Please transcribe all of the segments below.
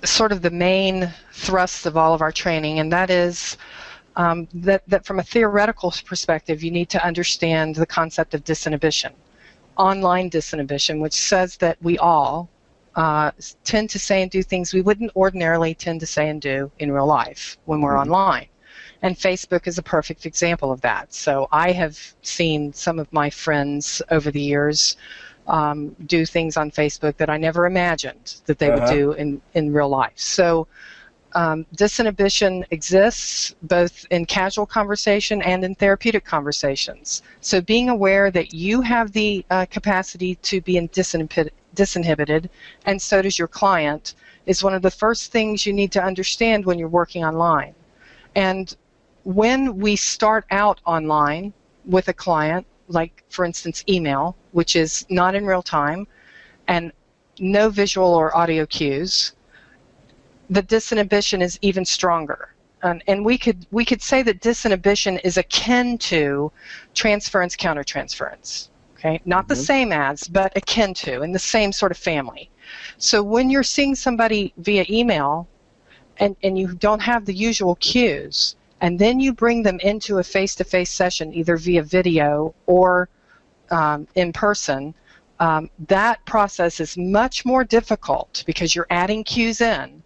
sort of the main thrust of all of our training, and that is that from a theoretical perspective, you need to understand the concept of disinhibition, online disinhibition, which says that we all tend to say and do things we wouldn't ordinarily tend to say and do in real life when we're online. And Facebook is a perfect example of that. So I have seen some of my friends over the years do things on Facebook that I never imagined that they would do in real life. So disinhibition exists both in casual conversation and in therapeutic conversations. So being aware that you have the capacity to be disinhibited, and so does your client, is one of the first things you need to understand when you're working online. And when we start out online with a client, like for instance email, which is not in real time and no visual or audio cues, the disinhibition is even stronger. And we could say that disinhibition is akin to transference, countertransference. Okay, not the same as, but akin to, in the same sort of family. So when you're seeing somebody via email and you don't have the usual cues, and then you bring them into a face-to-face session, either via video or in person, that process is much more difficult because you're adding cues in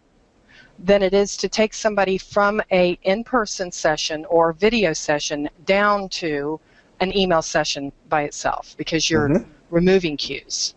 than it is to take somebody from a in-person session or video session down to an email session by itself, because you're removing cues.